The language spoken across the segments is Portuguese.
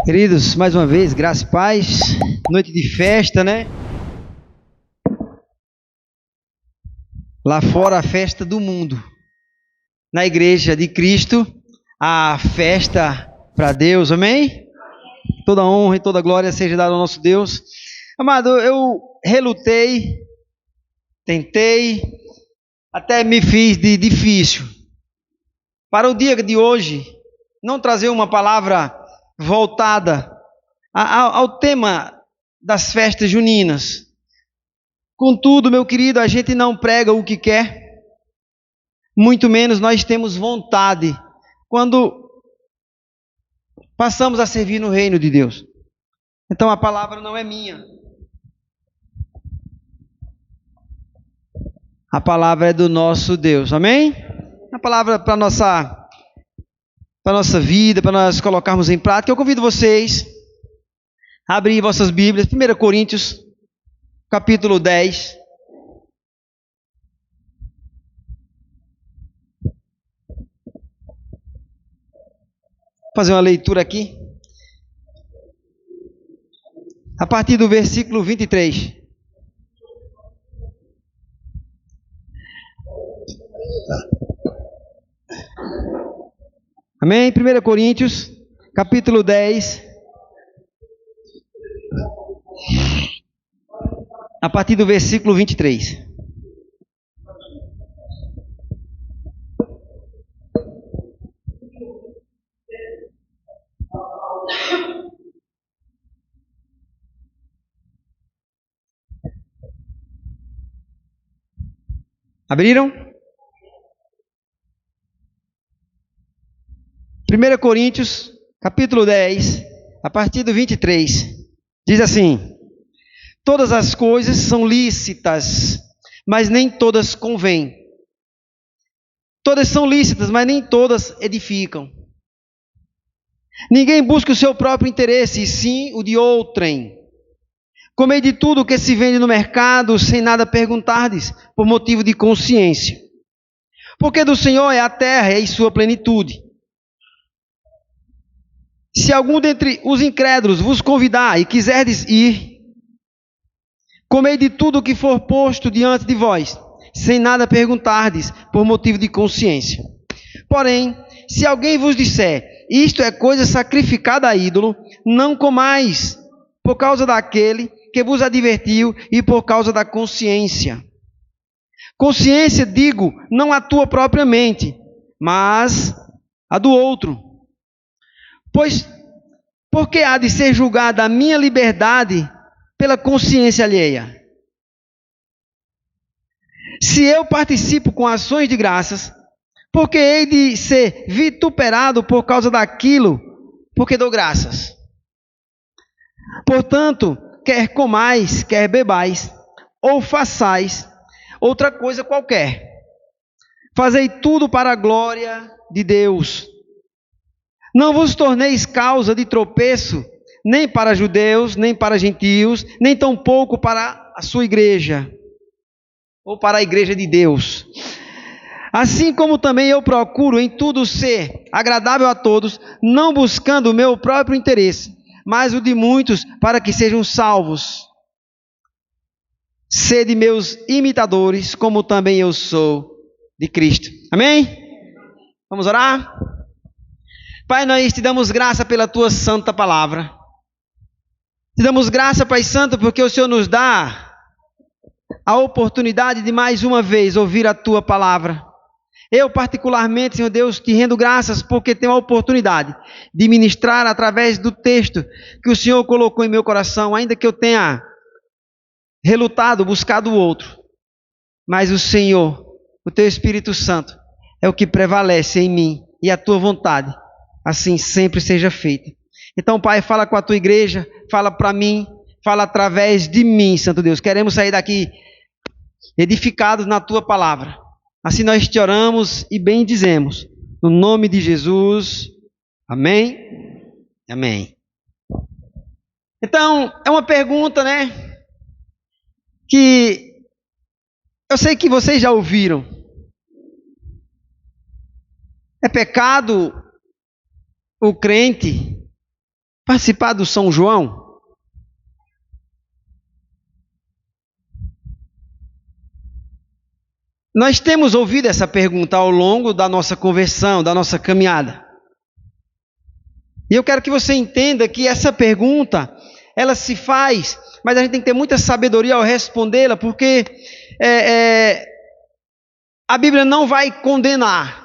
Queridos, mais uma vez, graça e paz, noite de festa, né? Lá fora a festa do mundo, na igreja de Cristo, a festa para Deus, amém? Toda honra e toda glória seja dada ao nosso Deus. Amado, eu relutei, tentei, até me fiz de difícil. Para o dia de hoje, não trazer uma palavra voltada ao tema das festas juninas. Contudo, meu querido, a gente não prega o que quer, muito menos nós temos vontade quando passamos a servir no reino de Deus. Então a palavra não é minha. A palavra é do nosso Deus, amém? A palavra para nossa vida, para nós colocarmos em prática. Eu convido vocês a abrir vossas Bíblias, 1 Coríntios, capítulo 10. Vou fazer uma leitura aqui. A partir do versículo 23. Amém? 1 Coríntios, capítulo 10. A partir do versículo 23. Abriram? 1 Coríntios, capítulo 10, a partir do 23. Diz assim: todas as coisas são lícitas, mas nem todas convêm. Todas são lícitas, mas nem todas edificam. Ninguém busca o seu próprio interesse, e sim o de outrem. Comei de tudo que se vende no mercado, sem nada perguntardes, por motivo de consciência. Porque do Senhor é a terra e sua plenitude. Se algum dentre os incrédulos vos convidar e quiserdes ir, comei de tudo o que for posto diante de vós, sem nada perguntardes, por motivo de consciência. Porém, se alguém vos disser, isto é coisa sacrificada a ídolo, não comais, por causa daquele que vos advertiu e por causa da consciência. Consciência, digo, não a tua própria mente, mas a do outro. Pois, por que há de ser julgada a minha liberdade pela consciência alheia? Se eu participo com ações de graças, por que hei de ser vituperado por causa daquilo, porque dou graças? Portanto, quer comais, quer bebais, ou façais outra coisa qualquer, fazei tudo para a glória de Deus. Não vos torneis causa de tropeço, nem para judeus, nem para gentios, nem tampouco para a sua igreja, ou para a igreja de Deus. Assim como também eu procuro em tudo ser agradável a todos, não buscando o meu próprio interesse, mas o de muitos, para que sejam salvos. Sede meus imitadores, como também eu sou de Cristo. Amém? Vamos orar? Pai, nós te damos graça pela tua santa palavra. Te damos graça, Pai Santo, porque o Senhor nos dá a oportunidade de mais uma vez ouvir a tua palavra. Eu particularmente, Senhor Deus, te rendo graças porque tenho a oportunidade de ministrar através do texto que o Senhor colocou em meu coração, ainda que eu tenha relutado, buscado o outro. Mas o Senhor, o teu Espírito Santo, é o que prevalece em mim e a tua vontade, assim sempre seja feita. Então, Pai, fala com a tua igreja, fala para mim, fala através de mim, Santo Deus. Queremos sair daqui edificados na tua palavra. Assim nós te oramos e bendizemos. No nome de Jesus. Amém? Amém. Então, é uma pergunta, né? Que eu sei que vocês já ouviram. É pecado o crente Participar do São João? Nós temos ouvido essa pergunta ao longo da nossa conversão, da nossa caminhada. E eu quero que você entenda que essa pergunta, ela se faz, mas a gente tem que ter muita sabedoria ao respondê-la, porque a Bíblia não vai condenar.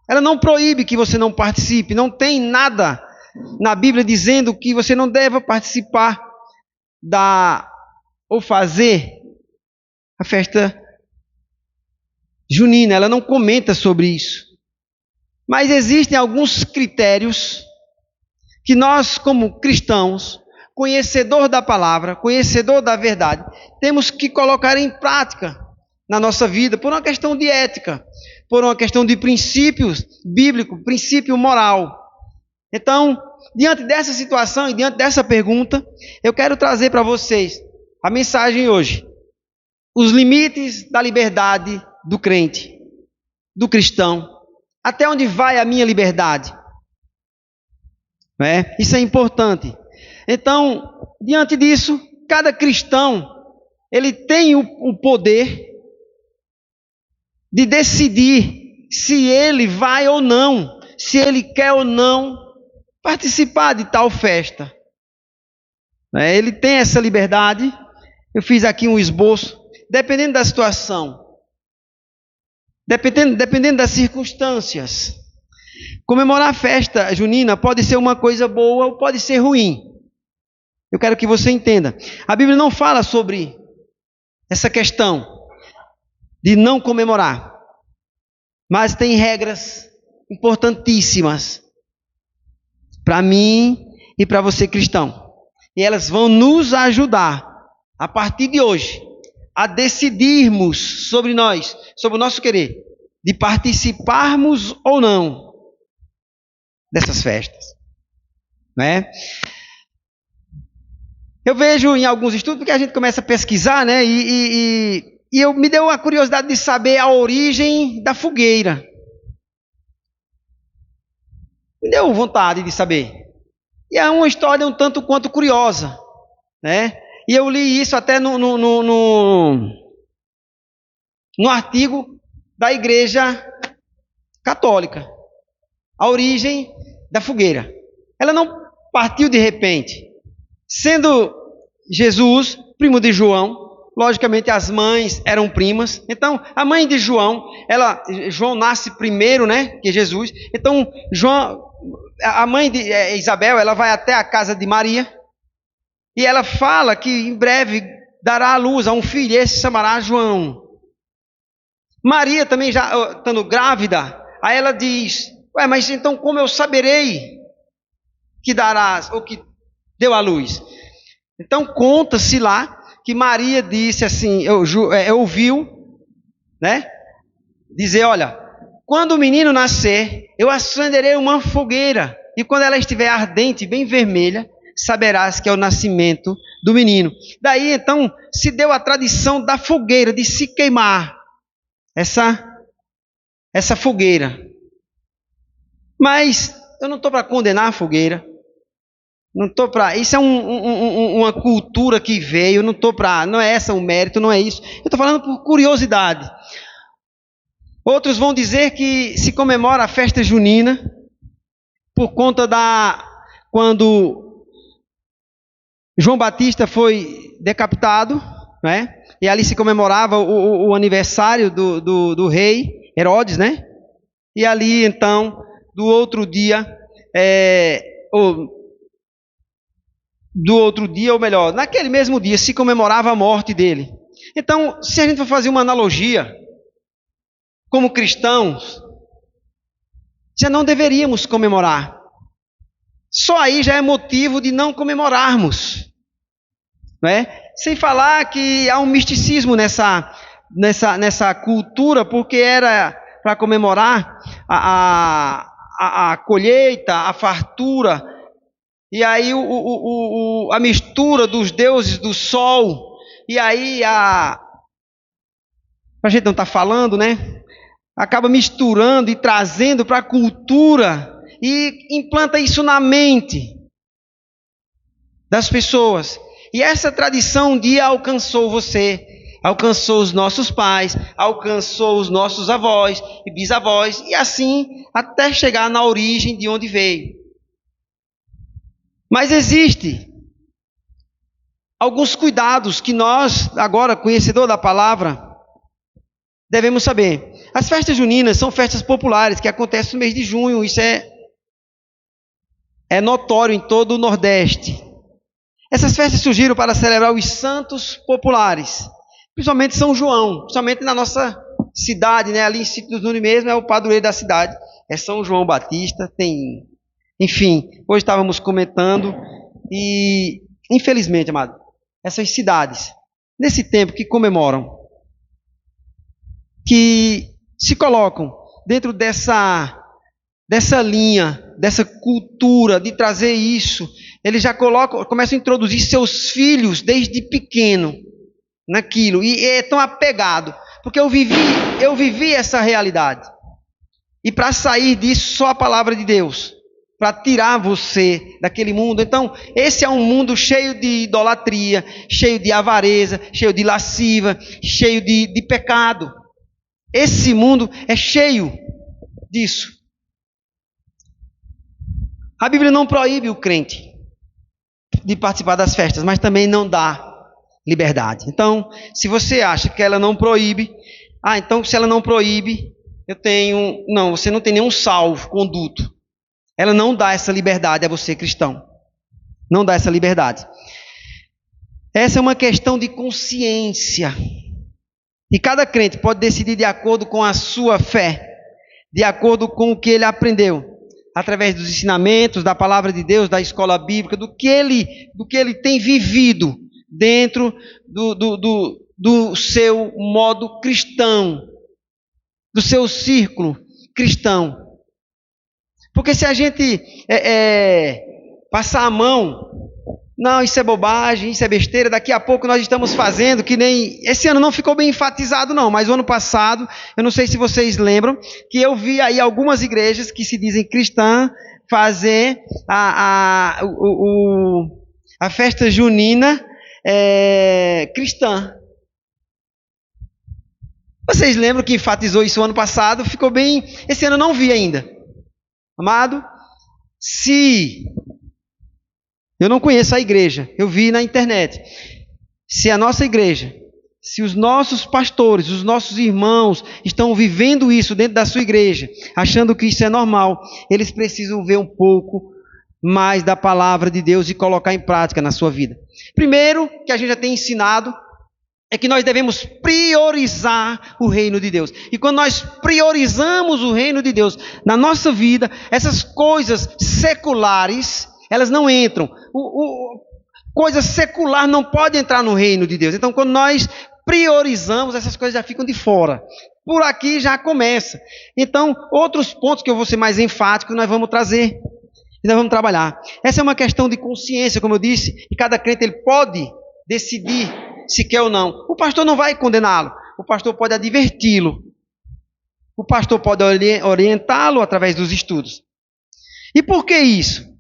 Ela não proíbe que você não participe. Não tem nada na Bíblia dizendo que você não deva participar ou fazer a festa junina. Ela não comenta sobre isso. Mas existem alguns critérios que nós, como cristãos, conhecedor da palavra, conhecedor da verdade, temos que colocar em prática na nossa vida, por uma questão de ética, por uma questão de princípios bíblicos, princípio moral. Então, diante dessa situação e diante dessa pergunta, eu quero trazer para vocês a mensagem hoje. Os limites da liberdade do crente, do cristão. Até onde vai a minha liberdade? Isso é importante. Então, diante disso, cada cristão, ele tem o poder de decidir se ele vai ou não, se ele quer ou não participar de tal festa. Ele tem essa liberdade. Eu fiz aqui um esboço. Dependendo da situação, dependendo das circunstâncias, comemorar a festa junina pode ser uma coisa boa ou pode ser ruim. Eu quero que você entenda. A Bíblia não fala sobre essa questão de não comemorar, mas tem regras importantíssimas para mim e para você cristão. E elas vão nos ajudar a partir de hoje a decidirmos sobre nós, sobre o nosso querer, de participarmos ou não dessas festas. Eu vejo em alguns estudos, porque a gente começa a pesquisar, e me deu a curiosidade de saber a origem da fogueira. Me deu vontade de saber. E é uma história um tanto quanto curiosa, E eu li isso até no artigo da Igreja Católica. A origem da fogueira. Ela não partiu de repente. Sendo Jesus, primo de João, logicamente as mães eram primas. Então, a mãe de João, João nasce primeiro, que Jesus. Então, a mãe de Isabel, ela vai até a casa de Maria. E ela fala que em breve dará à luz a um filho, esse se chamará João. Maria também já estando grávida, aí ela diz, mas então como eu saberei que darás, ou que deu à luz? Então conta-se lá que Maria disse assim, ouviu, dizer, olha, quando o menino nascer, eu acenderei uma fogueira, e quando ela estiver ardente, bem vermelha, saberás que é o nascimento do menino. Daí então se deu a tradição da fogueira, de se queimar essa fogueira. Mas eu não estou para condenar a fogueira. Não estou para. Isso é uma cultura que veio. Não estou para. Não é esse o mérito, não é isso. Eu estou falando por curiosidade. Outros vão dizer que se comemora a festa junina por conta quando João Batista foi decapitado, E ali se comemorava o aniversário do rei Herodes, E ali então, do outro dia, ou melhor, naquele mesmo dia se comemorava a morte dele. Então, se a gente for fazer uma analogia, como cristãos, já não deveríamos comemorar. Só aí já é motivo de não comemorarmos. Sem falar que há um misticismo nessa cultura, porque era para comemorar a colheita, a fartura, e aí a mistura dos deuses do sol, e aí a gente não está falando, acaba misturando e trazendo para a cultura, e implanta isso na mente. das pessoas. E essa tradição um dia alcançou você, alcançou os nossos pais, alcançou os nossos avós e bisavós, e assim até chegar na origem de onde veio. Mas existe alguns cuidados que nós, agora conhecedor da palavra, devemos saber. As festas juninas são festas populares que acontecem no mês de junho, isso é notório em todo o Nordeste. Essas festas surgiram para celebrar os santos populares, principalmente São João, principalmente na nossa cidade, né? Ali em Sítio dos Nunes mesmo é o padroeiro da cidade, é São João Batista, tem... Enfim, hoje estávamos comentando e, infelizmente, amado, essas cidades, nesse tempo que comemoram, que se colocam dentro dessa linha, dessa cultura de trazer isso, eles já começam a introduzir seus filhos desde pequeno naquilo, e é tão apegado, porque eu vivi essa realidade, e para sair disso só a palavra de Deus, para tirar você daquele mundo. Então esse é um mundo cheio de idolatria, cheio de avareza, cheio de lasciva, cheio de pecado. Esse mundo é cheio disso. A Bíblia não proíbe o crente de participar das festas, mas também não dá liberdade. Então, se você acha que ela não proíbe, então se ela não proíbe, você não tem nenhum salvo-conduto. Ela não dá essa liberdade a você, cristão. Não dá essa liberdade. Essa é uma questão de consciência. E cada crente pode decidir de acordo com a sua fé, de acordo com o que ele aprendeu, através dos ensinamentos, da palavra de Deus, da escola bíblica, do que ele tem vivido dentro do seu modo cristão, do seu círculo cristão. Porque se a gente passar a mão, não, isso é bobagem, isso é besteira, daqui a pouco nós estamos fazendo, que nem... Esse ano não ficou bem enfatizado não, mas o ano passado, eu não sei se vocês lembram, que eu vi aí algumas igrejas que se dizem cristãs fazer a festa junina cristã. Vocês lembram que enfatizou isso o ano passado? Ficou bem... Esse ano eu não vi ainda. Amado, se... Eu não conheço a igreja, eu vi na internet. Se a nossa igreja, se os nossos pastores, os nossos irmãos estão vivendo isso dentro da sua igreja, achando que isso é normal, eles precisam ver um pouco mais da palavra de Deus e colocar em prática na sua vida. Primeiro, que a gente já tem ensinado, é que nós devemos priorizar o reino de Deus. E quando nós priorizamos o reino de Deus na nossa vida, essas coisas seculares, elas não entram. Coisa secular não pode entrar no reino de Deus. Então, quando nós priorizamos, essas coisas já ficam de fora. Por aqui já começa. Então, outros pontos que eu vou ser mais enfático, nós vamos trazer. E nós vamos trabalhar. Essa é uma questão de consciência, como eu disse. E cada crente ele pode decidir se quer ou não. O pastor não vai condená-lo. O pastor pode adverti-lo. O pastor pode orientá-lo através dos estudos. E por que isso?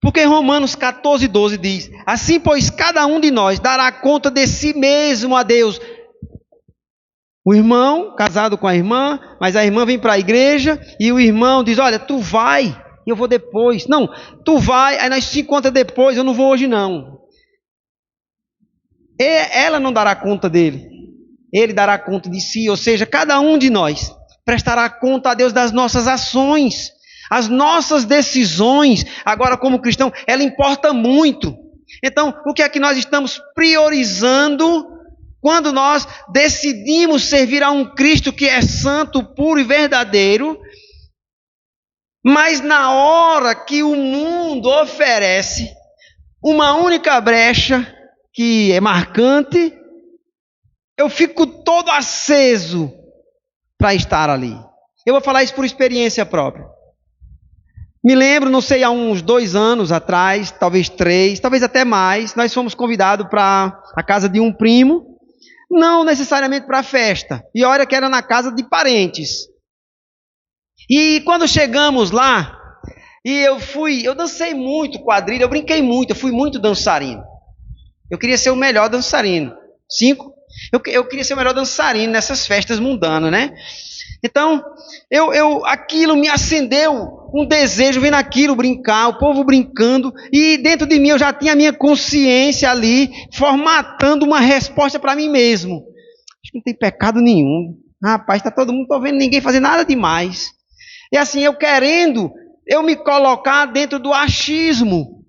Porque Romanos 14:12 diz: assim, pois, cada um de nós dará conta de si mesmo a Deus. O irmão, casado com a irmã, mas a irmã vem para a igreja e o irmão diz: olha, tu vai, eu vou depois. Não, tu vai, aí nós se encontramos depois, eu não vou hoje não. Ela não dará conta dele, ele dará conta de si, ou seja, cada um de nós prestará conta a Deus das nossas ações. As nossas decisões, agora como cristão, ela importa muito. Então, o que é que nós estamos priorizando quando nós decidimos servir a um Cristo que é santo, puro e verdadeiro, mas na hora que o mundo oferece uma única brecha que é marcante, eu fico todo aceso para estar ali. Eu vou falar isso por experiência própria. Me lembro, não sei, há uns 2 anos atrás, talvez 3, talvez até mais, nós fomos convidados para a casa de um primo, não necessariamente para a festa, e olha que era na casa de parentes. E quando chegamos lá, E eu dancei muito quadrilha, eu brinquei muito, eu fui muito dançarino. Eu queria ser o melhor dançarino. 5. Eu queria ser o melhor dançarino nessas festas mundanas, né? Então, aquilo me acendeu um desejo, vendo aquilo brincar, o povo brincando, e dentro de mim eu já tinha a minha consciência ali, formatando uma resposta para mim mesmo. Acho que não tem pecado nenhum. Rapaz, está todo mundo, estou vendo ninguém fazer nada demais. E assim, eu me colocar dentro do achismo.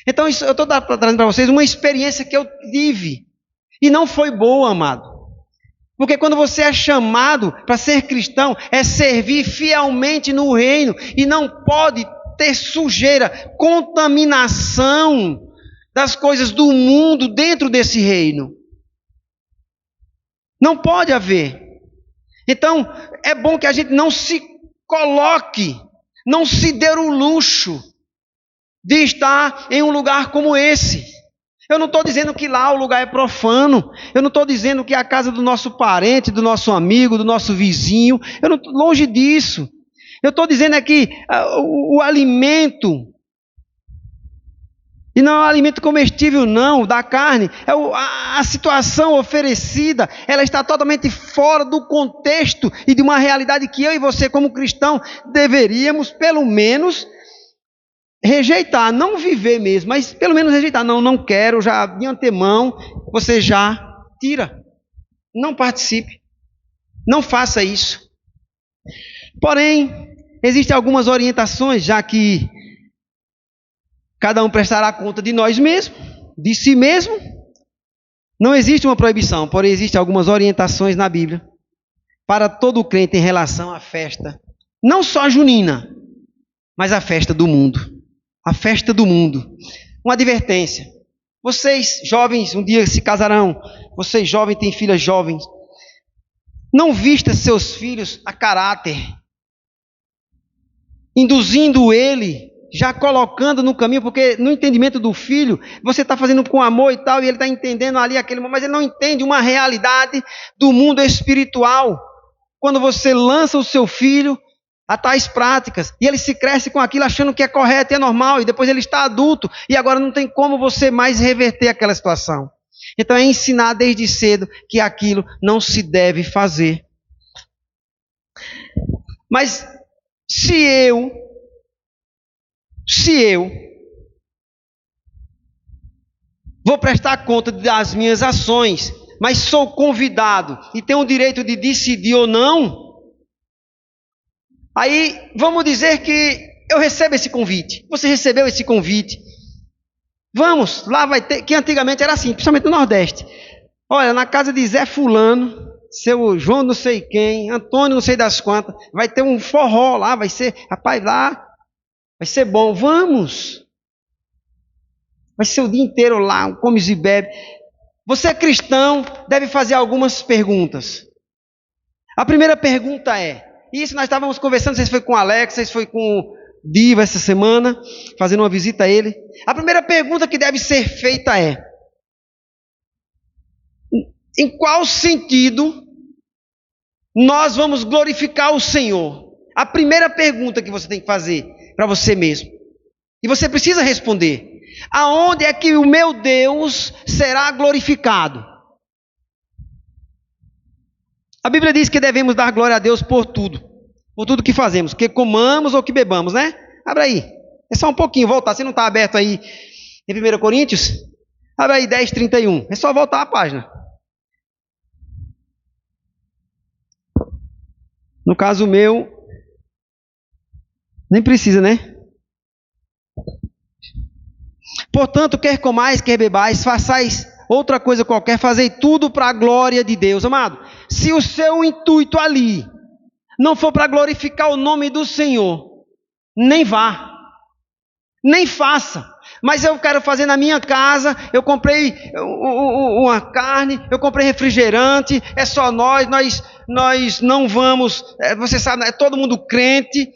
Então, eu estou trazendo para vocês uma experiência que eu tive. E não foi boa, amado. Porque quando você é chamado para ser cristão, é servir fielmente no reino. E não pode ter sujeira, contaminação das coisas do mundo dentro desse reino. Não pode haver. Então, é bom que a gente não se coloque, não se dê o luxo de estar em um lugar como esse. Eu não estou dizendo que lá o lugar é profano. Eu não estou dizendo que é a casa do nosso parente, do nosso amigo, do nosso vizinho. Longe disso. Eu estou dizendo é que o alimento, e não é um alimento comestível não, da carne, a situação oferecida, ela está totalmente fora do contexto e de uma realidade que eu e você como cristão deveríamos pelo menos rejeitar, não viver mesmo, mas pelo menos rejeitar. Não quero, já de antemão, você já tira. Não participe. Não faça isso. Porém, existem algumas orientações, já que cada um prestará conta de nós mesmos, de si mesmo. Não existe uma proibição, porém existem algumas orientações na Bíblia para todo crente em relação à festa, não só junina, mas a festa do mundo. A festa do mundo. Uma advertência. Vocês jovens um dia se casarão. Vocês jovens têm filhas jovens. Não vista seus filhos a caráter, induzindo ele, já colocando no caminho, porque no entendimento do filho, você está fazendo com amor e tal, e ele está entendendo ali aquele momento, mas ele não entende uma realidade do mundo espiritual. Quando você lança o seu filho a tais práticas, e ele se cresce com aquilo achando que é correto e é normal, e depois ele está adulto, e agora não tem como você mais reverter aquela situação. Então é ensinar desde cedo que aquilo não se deve fazer. Mas se eu vou prestar conta das minhas ações, mas sou convidado e tenho o direito de decidir ou não, aí vamos dizer que eu recebo esse convite. Você recebeu esse convite. Vamos, lá vai ter, que antigamente era assim, principalmente no Nordeste. Olha, na casa de Zé Fulano, seu João não sei quem, Antônio não sei das quantas, vai ter um forró lá, vai ser, rapaz, lá, vai ser bom, vamos. Vai ser o dia inteiro lá, comes e bebe. Você é cristão, deve fazer algumas perguntas. A primeira pergunta é, isso nós estávamos conversando, não sei se foi com o Alex, não sei se foi com o Diva essa semana, fazendo uma visita a ele. A primeira pergunta que deve ser feita é, em qual sentido nós vamos glorificar o Senhor? A primeira pergunta que você tem que fazer para você mesmo. E você precisa responder. Aonde é que o meu Deus será glorificado? A Bíblia diz que devemos dar glória a Deus por tudo que fazemos, que comamos ou que bebamos, né? Abre aí, é só um pouquinho, voltar, se não está aberto aí em 1 Coríntios, abre aí 10:31, é só voltar a página. No caso meu, nem precisa, né? Portanto, quer comais, quer bebais, façais outra coisa qualquer, fazei tudo para a glória de Deus. Amado, se o seu intuito ali não for para glorificar o nome do Senhor, nem vá, nem faça. Mas eu quero fazer na minha casa, eu comprei uma carne, eu comprei refrigerante, é só nós não vamos, você sabe, é todo mundo crente,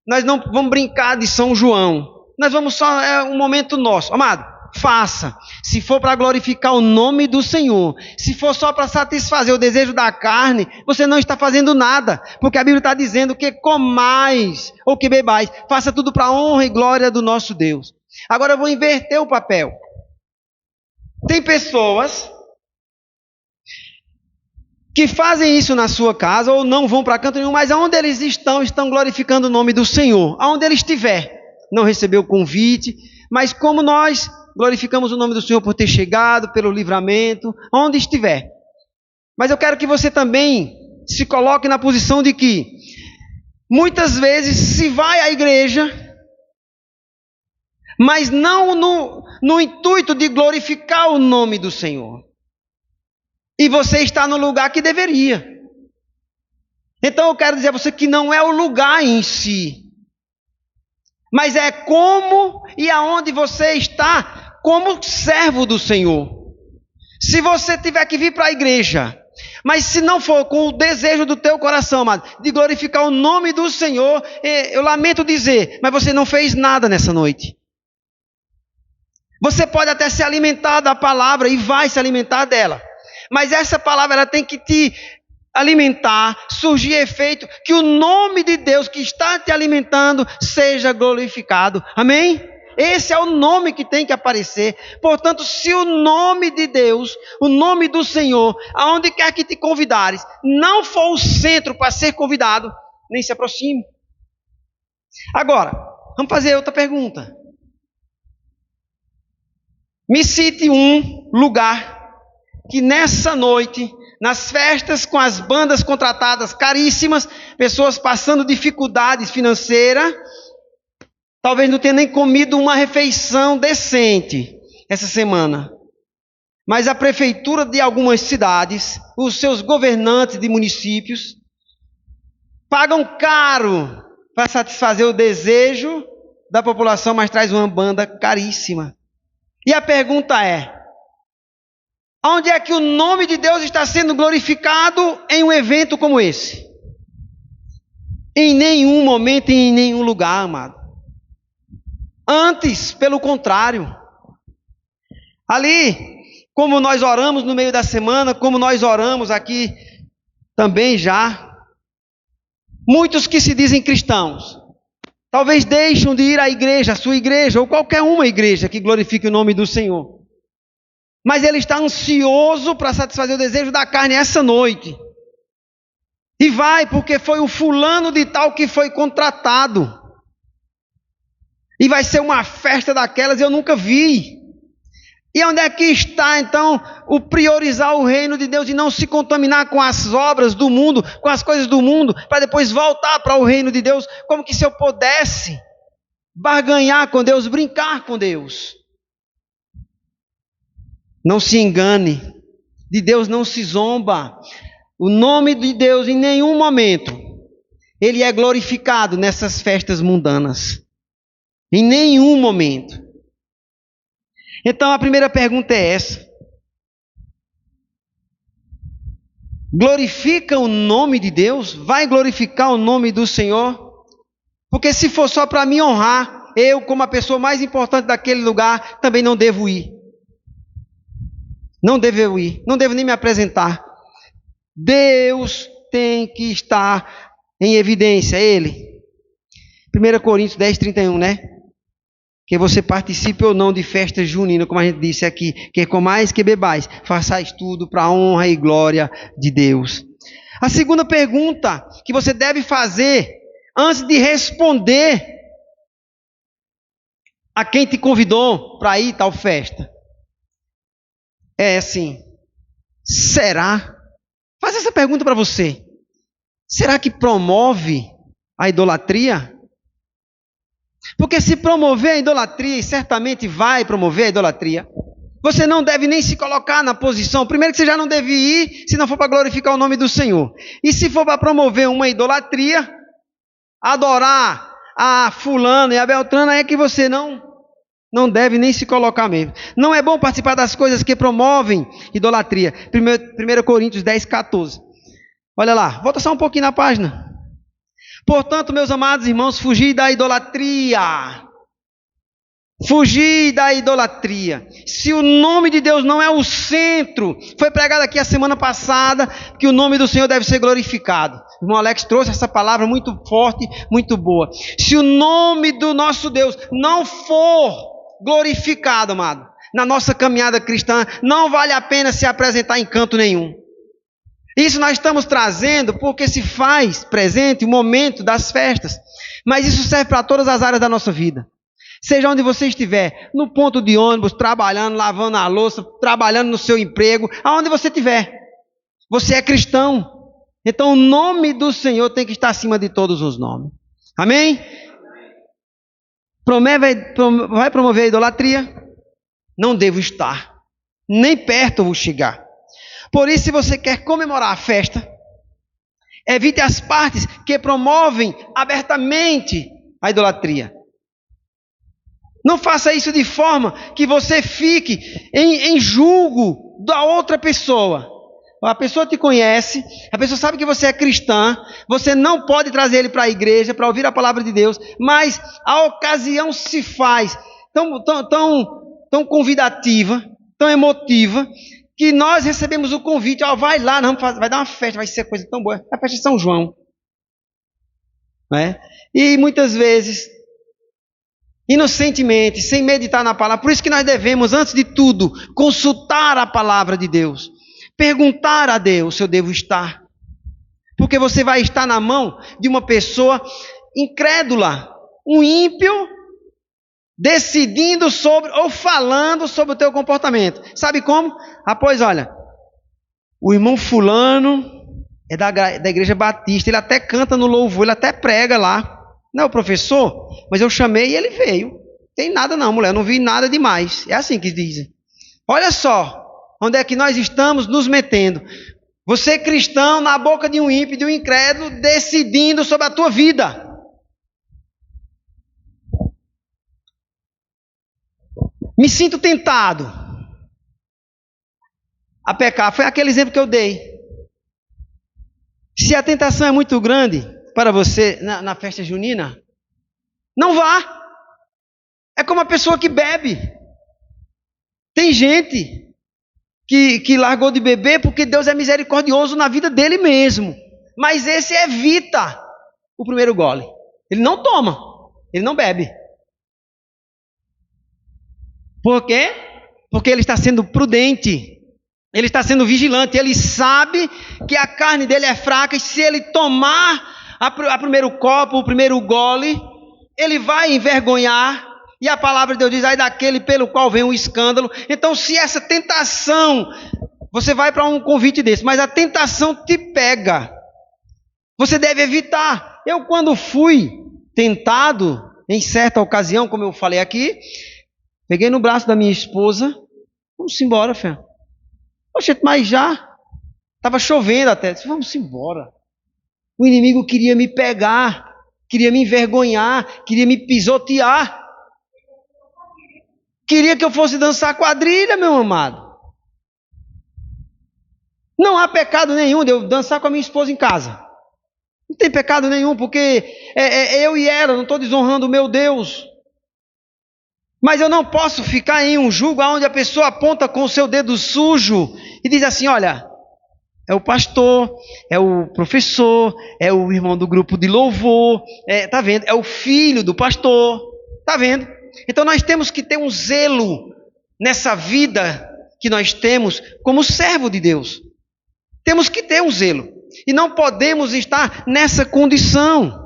nós não vamos brincar de São João, nós vamos só, é um momento nosso. Amado, faça. Se for para glorificar o nome do Senhor, se for só para satisfazer o desejo da carne, você não está fazendo nada, porque a Bíblia está dizendo que comais ou que bebais, faça tudo para a honra e glória do nosso Deus. Agora eu vou inverter o papel. Tem pessoas que fazem isso na sua casa ou não vão para canto nenhum, mas aonde eles estão glorificando o nome do Senhor. Aonde ele estiver, não recebeu o convite, mas como nós glorificamos o nome do Senhor por ter chegado, pelo livramento, aonde estiver. Mas eu quero que você também se coloque na posição de que muitas vezes se vai à igreja, mas não no intuito de glorificar o nome do Senhor. E você está no lugar que deveria. Então eu quero dizer a você que não é o lugar em si, mas é como e aonde você está como servo do Senhor. Se você tiver que vir para a igreja, mas se não for com o desejo do teu coração, amado, de glorificar o nome do Senhor, eu lamento dizer, mas você não fez nada nessa noite. Você pode até se alimentar da palavra e vai se alimentar dela. Mas essa palavra ela tem que te alimentar, surgir efeito, que o nome de Deus que está te alimentando seja glorificado. Amém? Esse é o nome que tem que aparecer. Portanto, se o nome de Deus, o nome do Senhor, aonde quer que te convidares, não for o centro para ser convidado, nem se aproxime. Agora, vamos fazer outra pergunta. Me cite um lugar que nessa noite, nas festas com as bandas contratadas caríssimas, pessoas passando dificuldades financeiras, talvez não tenha nem comido uma refeição decente essa semana. Mas a prefeitura de algumas cidades, os seus governantes de municípios, pagam caro para satisfazer o desejo da população, mas traz uma banda caríssima. E a pergunta é: onde é que o nome de Deus está sendo glorificado em um evento como esse? Em nenhum momento e em nenhum lugar, amado. Antes, pelo contrário. Ali, como nós oramos no meio da semana, como nós oramos aqui também já, muitos que se dizem cristãos, talvez deixam de ir à igreja, a sua igreja, ou qualquer uma igreja que glorifique o nome do Senhor. Mas ele está ansioso para satisfazer o desejo da carne essa noite. E vai, porque foi o fulano de tal que foi contratado. E vai ser uma festa daquelas eu nunca vi. E onde é que está, então, o priorizar o reino de Deus e não se contaminar com as obras do mundo, com as coisas do mundo, para depois voltar para o reino de Deus, como que se eu pudesse barganhar com Deus, brincar com Deus. Não se engane, de Deus não se zomba. O nome de Deus em nenhum momento, ele é glorificado nessas festas mundanas. Em nenhum momento. Então a primeira pergunta é essa. Glorifica o nome de Deus? Vai glorificar o nome do Senhor? Porque se for só para me honrar, eu como a pessoa mais importante daquele lugar, também não devo ir. Não devo ir, não devo nem me apresentar. Deus tem que estar em evidência, Ele. 1 Coríntios 10, 31, né? Que você participe ou não de festa junina, como a gente disse aqui. Que comais, que bebais, façais tudo para a honra e glória de Deus. A segunda pergunta que você deve fazer, antes de responder a quem te convidou para ir a tal festa, é assim: será? Faz essa pergunta para você. Será que promove a idolatria? Porque se promover a idolatria, e certamente vai promover a idolatria, você não deve nem se colocar na posição. Primeiro que você já não deve ir, se não for para glorificar o nome do Senhor. E se for para promover uma idolatria, adorar a fulana e a beltrana, é que você não deve nem se colocar mesmo. Não é bom participar das coisas que promovem idolatria. 1 Coríntios 10, 14. Olha lá, volta só um pouquinho na página. Portanto, meus amados irmãos, fugi da idolatria. Fugir da idolatria. Se o nome de Deus não é o centro, foi pregado aqui a semana passada que o nome do Senhor deve ser glorificado. O irmão Alex trouxe essa palavra muito forte, muito boa. Se o nome do nosso Deus não for glorificado, amado, na nossa caminhada cristã, não vale a pena se apresentar em canto nenhum. Isso nós estamos trazendo porque se faz presente o momento das festas. Mas isso serve para todas as áreas da nossa vida. Seja onde você estiver, no ponto de ônibus, trabalhando, lavando a louça, trabalhando no seu emprego, aonde você estiver. Você é cristão. Então o nome do Senhor tem que estar acima de todos os nomes. Amém? Vai promover a idolatria? Não devo estar. Nem perto vou chegar. Por isso, se você quer comemorar a festa, evite as partes que promovem abertamente a idolatria. Não faça isso de forma que você fique em julgo da outra pessoa. A pessoa te conhece, a pessoa sabe que você é cristã, você não pode trazer ele para a igreja, para ouvir a palavra de Deus, mas a ocasião se faz tão convidativa, tão emotiva, que nós recebemos o convite, vai lá, vai dar uma festa, vai ser coisa tão boa, é a festa de São João. Não é? E muitas vezes, inocentemente, sem meditar na palavra, por isso que nós devemos, antes de tudo, consultar a palavra de Deus, perguntar a Deus se eu devo estar, porque você vai estar na mão de uma pessoa incrédula, um ímpio, decidindo sobre ou falando sobre o teu comportamento. Sabe como? Pois olha, o irmão fulano é da igreja batista, ele até canta no louvor, ele até prega lá. Não é o professor, mas eu chamei e ele veio. Tem nada não, mulher, eu não vi nada demais. É assim que dizem. Olha só, onde é que nós estamos nos metendo. Você cristão na boca de um ímpio, de um incrédulo, decidindo sobre a tua vida. Me sinto tentado a pecar. Foi aquele exemplo que eu dei. Se a tentação é muito grande para você na festa junina, não vá. É como a pessoa que bebe. Tem gente que largou de beber porque Deus é misericordioso na vida dele mesmo. Mas esse evita o primeiro gole. Ele não toma, ele não bebe. Por quê? Porque ele está sendo prudente, ele está sendo vigilante, ele sabe que a carne dele é fraca e se ele tomar a primeiro copo, o primeiro gole, ele vai envergonhar e a palavra de Deus diz, ai daquele pelo qual vem o escândalo. Então se essa tentação, você vai para um convite desse, mas a tentação te pega, você deve evitar. Eu quando fui tentado, em certa ocasião, como eu falei aqui, peguei no braço da minha esposa, vamos embora, fé. Poxa, mas já estava chovendo até, disse, vamos embora. O inimigo queria me pegar, queria me envergonhar, queria me pisotear. Queria que eu fosse dançar quadrilha, meu amado. Não há pecado nenhum de eu dançar com a minha esposa em casa. Não tem pecado nenhum, porque é eu e ela, não estou desonrando o meu Deus. Mas eu não posso ficar em um julgo onde a pessoa aponta com o seu dedo sujo e diz assim, olha, é o pastor, é o professor, é o irmão do grupo de louvor, tá vendo? É o filho do pastor, tá vendo? Então nós temos que ter um zelo nessa vida que nós temos como servo de Deus. Temos que ter um zelo e não podemos estar nessa condição.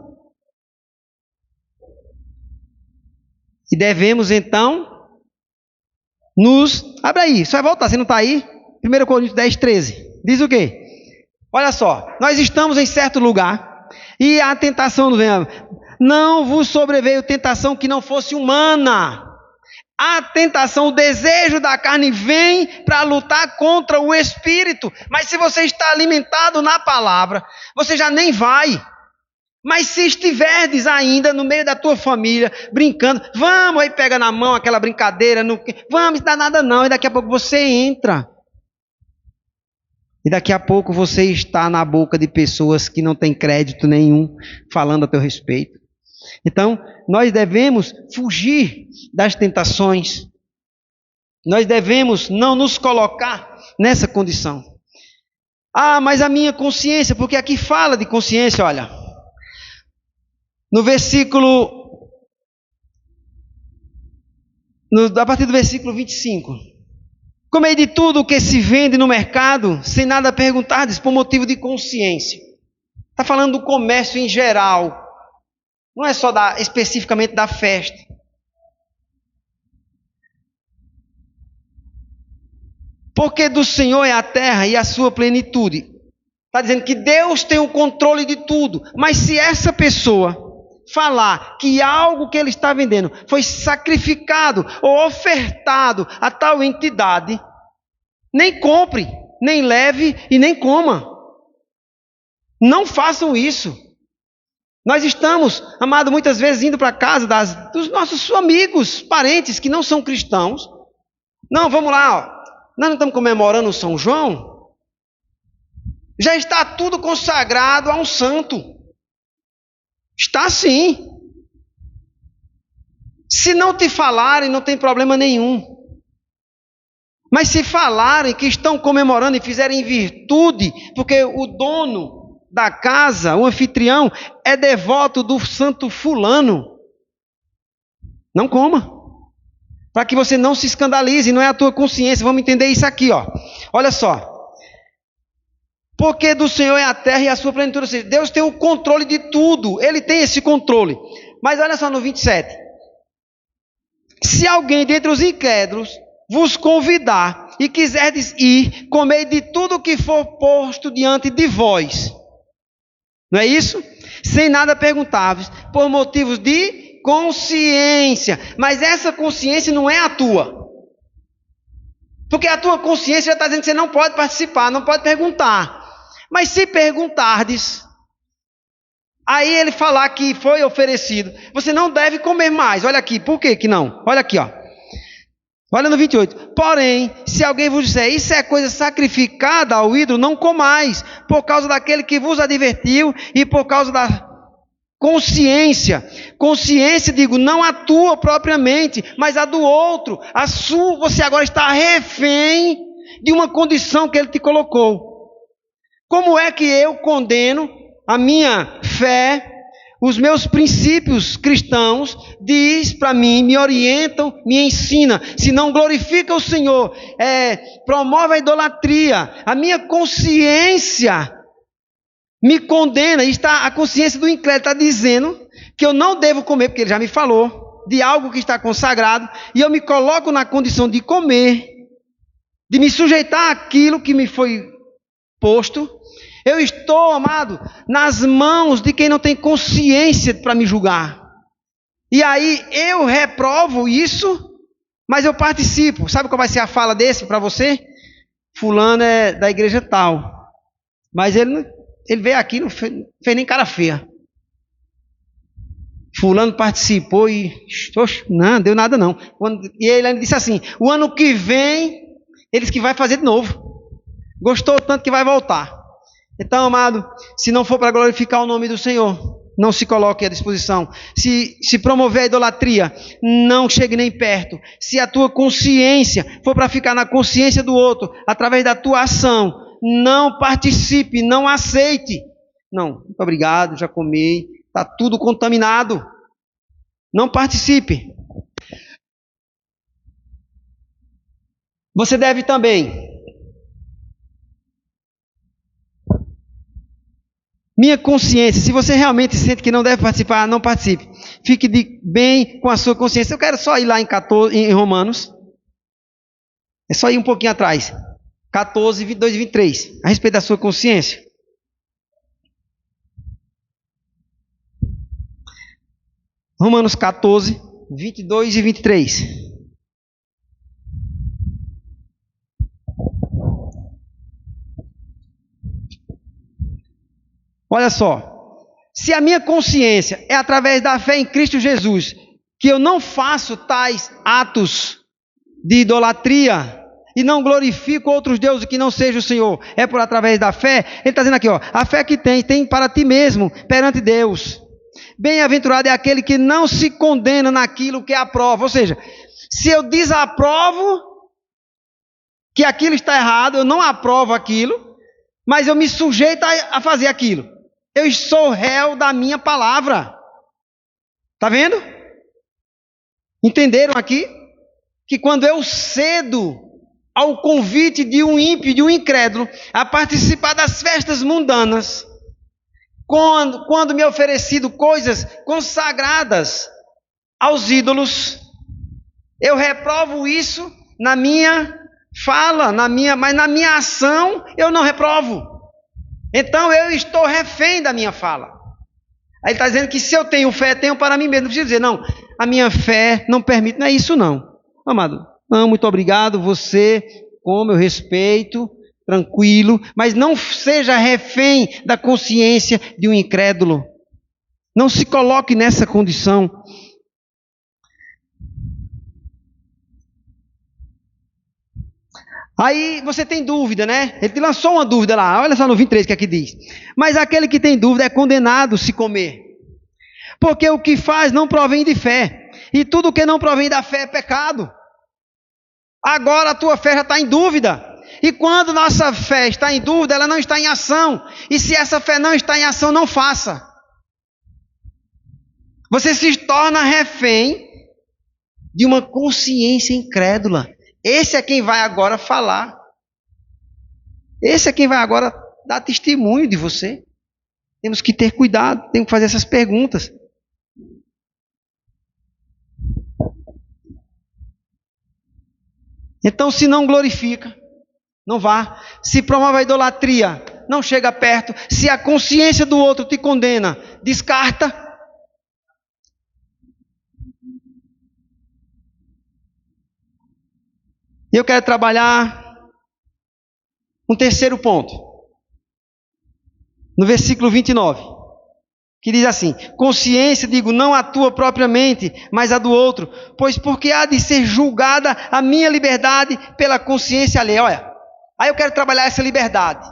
E devemos então Abre aí, só vai voltar, você não está aí? 1 Coríntios 10, 13. Diz o quê? Olha só, nós estamos em certo lugar e a tentação nos vem. Não vos sobreveio tentação que não fosse humana. A tentação, o desejo da carne vem para lutar contra o espírito. Mas se você está alimentado na palavra, você já nem vai. Mas se estiverdes ainda no meio da tua família, brincando, vamos, aí pega na mão aquela brincadeira, vamos, não dá nada não, e daqui a pouco você entra. E daqui a pouco você está na boca de pessoas que não têm crédito nenhum, falando a teu respeito. Então, nós devemos fugir das tentações. Nós devemos não nos colocar nessa condição. Ah, mas a minha consciência, porque aqui fala de consciência, olha. No versículo, a partir do versículo 25. Comei de tudo o que se vende no mercado, sem nada perguntardes, por motivo de consciência. Está falando do comércio em geral. Não é só especificamente da festa. Porque do Senhor é a terra e a sua plenitude. Está dizendo que Deus tem o controle de tudo. Mas se essa pessoa falar que algo que ele está vendendo foi sacrificado ou ofertado a tal entidade, nem compre, nem leve e nem coma. Não façam isso. Nós estamos, amado, muitas vezes indo para a casa dos nossos amigos, parentes que não são cristãos. Não, vamos lá, ó. Nós não estamos comemorando o São João? Já está tudo consagrado a um santo. Está sim. Se não te falarem, não tem problema nenhum. Mas se falarem que estão comemorando e fizerem virtude, porque o dono da casa, o anfitrião, é devoto do santo fulano, não coma. Para que você não se escandalize, não é a tua consciência. Vamos entender isso aqui, ó. Olha só. Porque do Senhor é a terra e a sua plenitude. Ou seja, Deus tem o controle de tudo. Ele tem esse controle. Mas olha só no 27. Se alguém dentre os incrédulos vos convidar e quiserdes ir, comei de tudo o que for posto diante de vós. Não é isso? Sem nada perguntáveis, por motivos de consciência. Mas essa consciência não é a tua. Porque a tua consciência já está dizendo que você não pode participar, não pode perguntar. Mas se perguntardes, aí ele falar que foi oferecido, você não deve comer mais. Olha aqui, por que não? Olha aqui, ó. Olha no 28. Porém, se alguém vos disser, isso é coisa sacrificada ao ídolo, não comais, por causa daquele que vos advertiu e por causa da consciência. Consciência, digo, não a tua propriamente, mas a do outro. A sua, você agora está refém de uma condição que ele te colocou. Como é que eu condeno a minha fé, os meus princípios cristãos, diz para mim, me orientam, me ensina, se não glorifica o Senhor, promove a idolatria, a minha consciência me condena, a consciência do incrédulo está dizendo que eu não devo comer, porque ele já me falou, de algo que está consagrado, e eu me coloco na condição de comer, de me sujeitar àquilo que me foi posto. Eu estou, amado, nas mãos de quem não tem consciência para me julgar. E aí eu reprovo isso, mas eu participo. Sabe qual vai ser a fala desse para você? Fulano é da igreja tal. Mas ele veio aqui, não fez nem cara feia. Fulano participou e... não deu nada não. E ele disse assim, o ano que vem, eles que vai fazer de novo. Gostou tanto que vai voltar. Então, amado, se não for para glorificar o nome do Senhor, não se coloque à disposição. Se promover a idolatria, não chegue nem perto. Se a tua consciência for para ficar na consciência do outro, através da tua ação, não participe, não aceite. Não, muito obrigado, já comi, está tudo contaminado. Não participe. Você deve também... Minha consciência, se você realmente sente que não deve participar, não participe. Fique bem com a sua consciência. Eu quero só ir lá em Romanos. É só ir um pouquinho atrás. 14, 22 e 23. A respeito da sua consciência. Romanos 14, 22 e 23. Olha só, se a minha consciência é através da fé em Cristo Jesus, que eu não faço tais atos de idolatria e não glorifico outros deuses que não seja o Senhor, é por através da fé. Ele está dizendo aqui, ó, a fé que tem para ti mesmo, perante Deus. Bem-aventurado é aquele que não se condena naquilo que aprova. Ou seja, se eu desaprovo que aquilo está errado, eu não aprovo aquilo, mas eu me sujeito a fazer aquilo. Eu sou réu da minha palavra. Está vendo? Entenderam aqui? Que quando eu cedo ao convite de um ímpio, de um incrédulo, a participar das festas mundanas, quando me é oferecido coisas consagradas aos ídolos, eu reprovo isso na minha fala, mas na minha ação eu não reprovo. Então eu estou refém da minha fala. Aí ele está dizendo que se eu tenho fé, tenho para mim mesmo. Não precisa dizer, não, a minha fé não permite. Não é isso não. Amado, não, muito obrigado, você, como eu respeito, tranquilo, mas não seja refém da consciência de um incrédulo. Não se coloque nessa condição. Aí você tem dúvida, né? Ele te lançou uma dúvida lá, olha só no 23 que aqui diz. Mas aquele que tem dúvida é condenado se comer. Porque o que faz não provém de fé. E tudo que não provém da fé é pecado. Agora a tua fé já está em dúvida. E quando nossa fé está em dúvida, ela não está em ação. E se essa fé não está em ação, não faça. Você se torna refém de uma consciência incrédula. Esse é quem vai agora falar. Esse é quem vai agora dar testemunho de você. Temos que ter cuidado, temos que fazer essas perguntas. Então, se não glorifica, não vá. Se promove a idolatria, não chega perto. Se a consciência do outro te condena, descarta. E eu quero trabalhar um terceiro ponto. No versículo 29. Que diz assim: consciência, digo, não a tua propriamente, mas a do outro. Pois porque há de ser julgada a minha liberdade pela consciência alheia. Olha, aí eu quero trabalhar essa liberdade.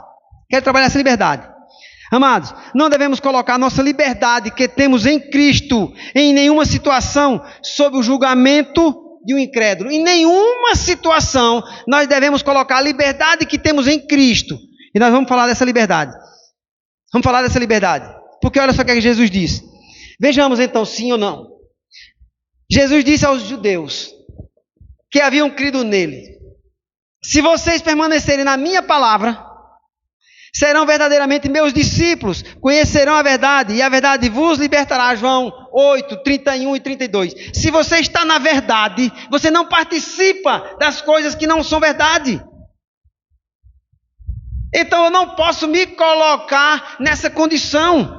Amados, não devemos colocar nossa liberdade que temos em Cristo em nenhuma situação sob o julgamento de um incrédulo. Em nenhuma situação nós devemos colocar a liberdade que temos em Cristo. E nós vamos falar dessa liberdade. Porque olha só o que Jesus diz. Vejamos então, sim ou não. Jesus disse aos judeus que haviam crido nele: se vocês permanecerem na minha palavra, serão verdadeiramente meus discípulos, conhecerão a verdade, e a verdade vos libertará. João 8, 31 e 32. Se você está na verdade, você não participa das coisas que não são verdade. Então eu não posso me colocar nessa condição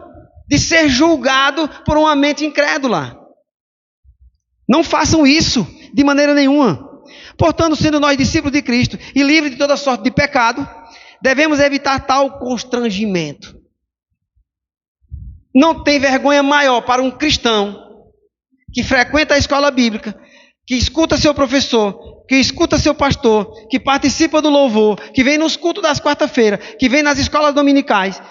de ser julgado por uma mente incrédula. Não façam isso de maneira nenhuma. Portanto, sendo nós discípulos de Cristo e livres de toda sorte de pecado, devemos evitar tal constrangimento. Não tem vergonha maior para um cristão que frequenta a escola bíblica, que escuta seu professor, que escuta seu pastor, que participa do louvor, que vem nos cultos das quarta-feiras, que vem nas escolas dominicais,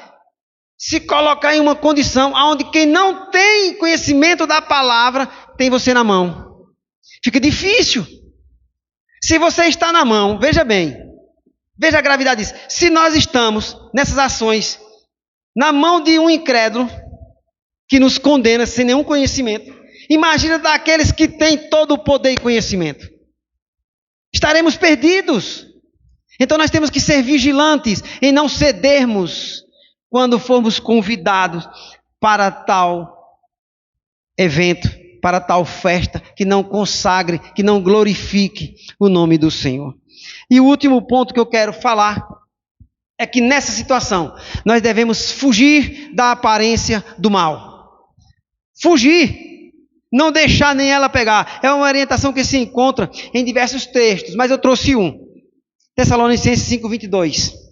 se colocar em uma condição onde quem não tem conhecimento da palavra tem você na mão. Fica difícil. Se você está na mão, veja bem, veja a gravidade disso. Se nós estamos nessas ações na mão de um incrédulo que nos condena sem nenhum conhecimento, imagina daqueles que têm todo o poder e conhecimento. Estaremos perdidos. Então nós temos que ser vigilantes em não cedermos quando formos convidados para tal evento, para tal festa que não consagre, que não glorifique o nome do Senhor. E o último ponto que eu quero falar é que nessa situação nós devemos fugir da aparência do mal. Fugir. Não deixar nem ela pegar. É uma orientação que se encontra em diversos textos, mas eu trouxe um. Tessalonicenses 5:22.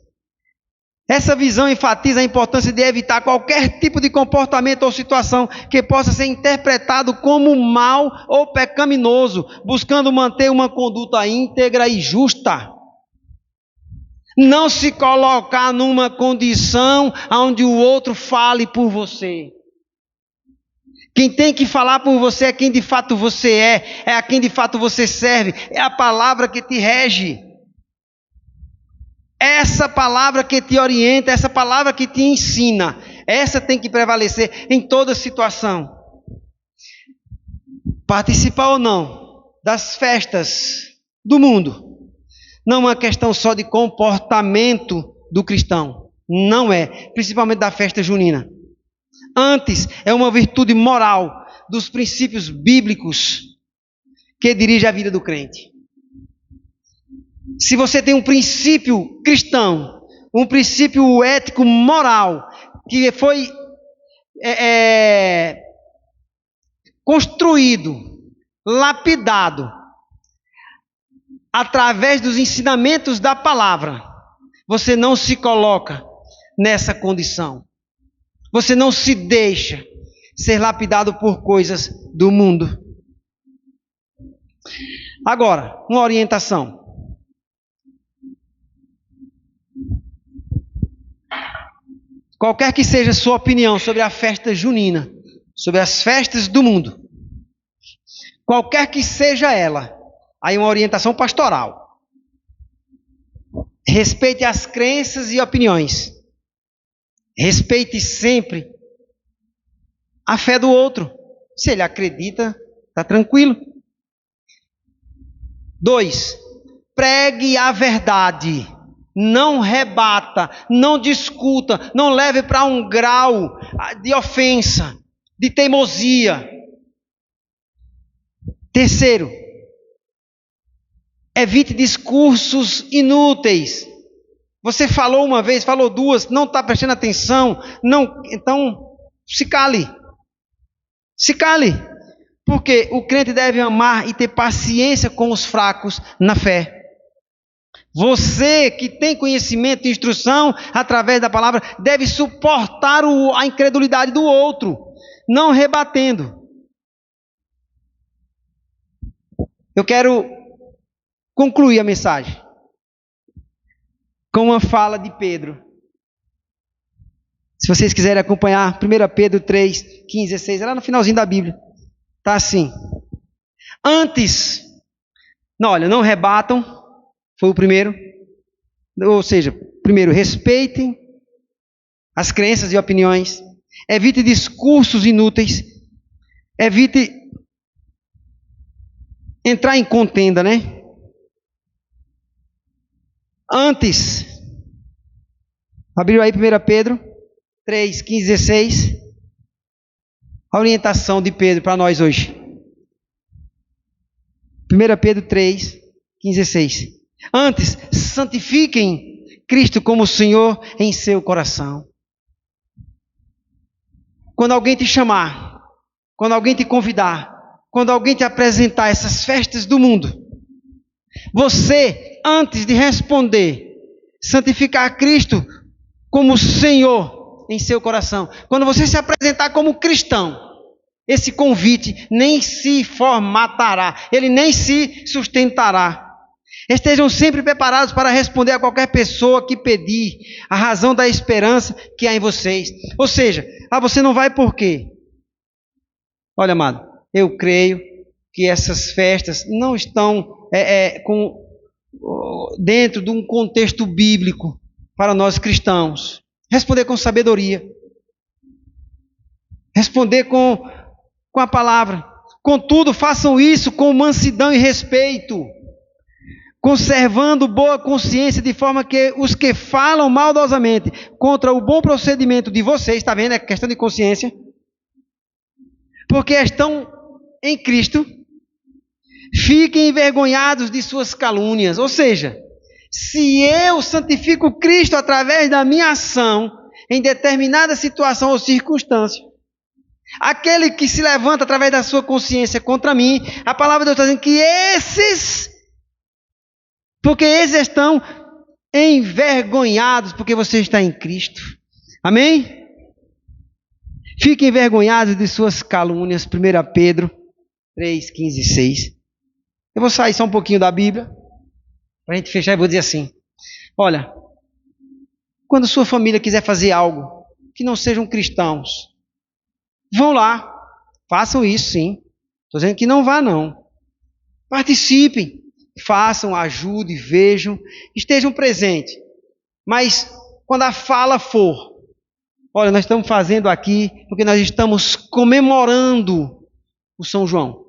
Essa visão enfatiza a importância de evitar qualquer tipo de comportamento ou situação que possa ser interpretado como mal ou pecaminoso, buscando manter uma conduta íntegra e justa. Não se colocar numa condição onde o outro fale por você. Quem tem que falar por você é quem de fato você é a quem de fato você serve, é a palavra que te rege. Essa palavra que te orienta, essa palavra que te ensina, essa tem que prevalecer em toda situação. Participar ou não das festas do mundo não é uma questão só de comportamento do cristão. Não é, principalmente da festa junina. Antes, é uma virtude moral dos princípios bíblicos que dirige a vida do crente. Se você tem um princípio cristão, um princípio ético moral, que foi construído, lapidado, através dos ensinamentos da palavra, você não se coloca nessa condição. Você não se deixa ser lapidado por coisas do mundo. Agora, uma orientação. Qualquer que seja a sua opinião sobre a festa junina, sobre as festas do mundo, qualquer que seja ela, aí uma orientação pastoral. Respeite as crenças e opiniões. Respeite sempre a fé do outro. Se ele acredita, está tranquilo. 2. Pregue a verdade. Não rebata, não discuta, não leve para um grau de ofensa, de teimosia. 3. Evite discursos inúteis. Você falou uma vez, falou duas, não está prestando atenção, não, então se cale. Se cale. Porque o crente deve amar e ter paciência com os fracos na fé. Você que tem conhecimento e instrução através da palavra, deve suportar a incredulidade do outro, não rebatendo. Eu quero concluir a mensagem com uma fala de Pedro. Se vocês quiserem acompanhar, 1 Pedro 3, 15 e 16, é lá no finalzinho da Bíblia. Está assim. Antes, não rebatam. Foi o primeiro. Ou seja, primeiro, respeitem as crenças e opiniões. Evite discursos inúteis. Evite entrar em contenda, né? Antes, abriu aí 1 Pedro 3, 15 e 16. A orientação de Pedro para nós hoje. 1 Pedro 3, 15 e 16. Antes, santifiquem Cristo como Senhor em seu coração. Quando alguém te chamar, quando alguém te convidar, quando alguém te apresentar essas festas do mundo, você, antes de responder, santificar Cristo como Senhor em seu coração. Quando você se apresentar como cristão, esse convite nem se formatará, ele nem se sustentará. Estejam sempre preparados para responder a qualquer pessoa que pedir a razão da esperança que há em vocês. Ou seja, você não vai por quê? Olha, amado, eu creio que essas festas não estão dentro de um contexto bíblico para nós cristãos. Responder com sabedoria. Responder com a palavra. Contudo, façam isso com mansidão e respeito, conservando boa consciência, de forma que os que falam maldosamente contra o bom procedimento de vocês, está vendo? É questão de consciência, porque estão em Cristo, fiquem envergonhados de suas calúnias. Ou seja, se eu santifico Cristo através da minha ação em determinada situação ou circunstância, aquele que se levanta através da sua consciência contra mim, a palavra de Deus está dizendo que porque esses estão envergonhados, porque você está em Cristo. Amém? Fiquem envergonhados de suas calúnias. 1 Pedro 3, 15 e 6. Eu vou sair só um pouquinho da Bíblia, para a gente fechar, e vou dizer assim: olha, quando sua família quiser fazer algo que não sejam cristãos, vão lá, Façam isso, sim. Estou dizendo que não vá, não. Participem, façam, ajudem, vejam, estejam presentes. Mas quando a fala for, olha, nós estamos fazendo aqui porque nós estamos comemorando o São João.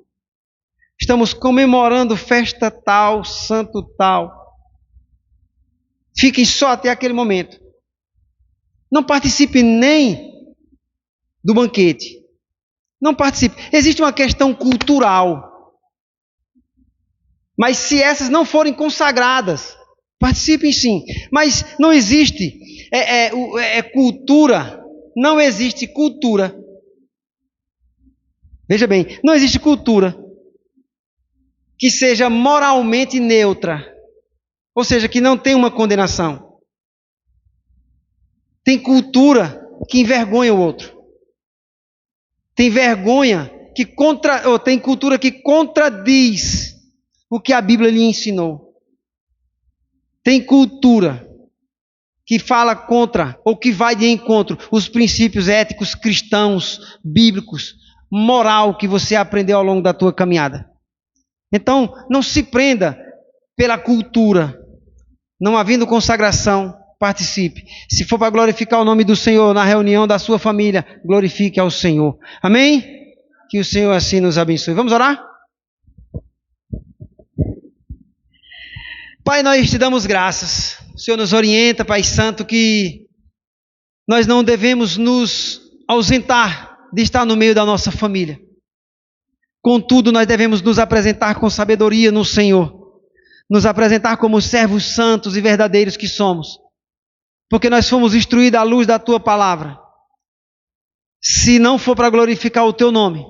Estamos comemorando festa tal, santo tal. Fiquem só até aquele momento. Não participe nem do banquete. Não participe. Existe uma questão cultural. Mas se essas não forem consagradas, participem sim. Mas não existe cultura. Não existe cultura. Veja bem, não existe cultura que seja moralmente neutra. Ou seja, que não tem uma condenação. Tem cultura que envergonha o outro. Tem tem cultura que contradiz o que a Bíblia lhe ensinou. Tem cultura que fala contra ou que vai de encontro os princípios éticos cristãos, bíblicos, moral que você aprendeu ao longo da tua caminhada. Então, não se prenda pela cultura. Não havendo consagração, participe. Se for para glorificar o nome do Senhor na reunião da sua família, glorifique ao Senhor. Amém? Que o Senhor assim nos abençoe. Vamos orar? Pai, nós te damos graças. O Senhor nos orienta, Pai Santo, que nós não devemos nos ausentar de estar no meio da nossa família. Contudo, nós devemos nos apresentar com sabedoria no Senhor. Nos apresentar como servos santos e verdadeiros que somos. Porque nós fomos instruídos à luz da Tua palavra. Se não for para glorificar o Teu nome,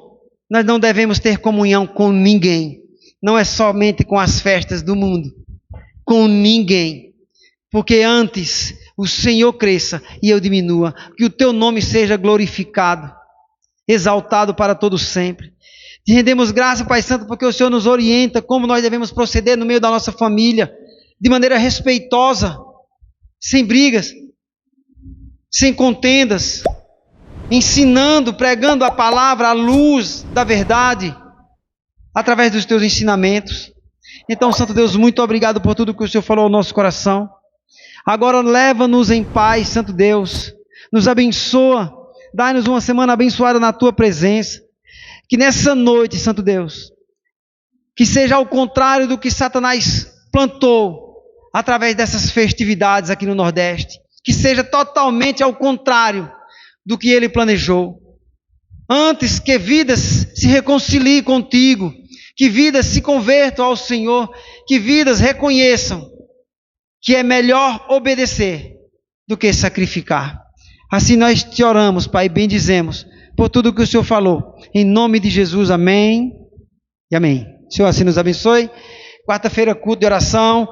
nós não devemos ter comunhão com ninguém. Não é somente com as festas do mundo. Com ninguém. Porque antes o Senhor cresça e eu diminua. Que o Teu nome seja glorificado, exaltado para todo sempre. Te rendemos graça, Pai Santo, porque o Senhor nos orienta como nós devemos proceder no meio da nossa família, de maneira respeitosa, sem brigas, sem contendas, ensinando, pregando a palavra, a luz da verdade, através dos Teus ensinamentos. Então, Santo Deus, muito obrigado por tudo que o Senhor falou ao nosso coração. Agora leva-nos em paz, Santo Deus, nos abençoa, dá-nos uma semana abençoada na Tua presença. Que nessa noite, Santo Deus, que seja ao contrário do que Satanás plantou através dessas festividades aqui no Nordeste, que seja totalmente ao contrário do que ele planejou. Antes que vidas se reconciliem contigo, que vidas se convertam ao Senhor, que vidas reconheçam que é melhor obedecer do que sacrificar. Assim nós te oramos, Pai, e bendizemos por tudo que o Senhor falou. Em nome de Jesus, amém e amém. O Senhor assim nos abençoe. Quarta-feira, culto de oração.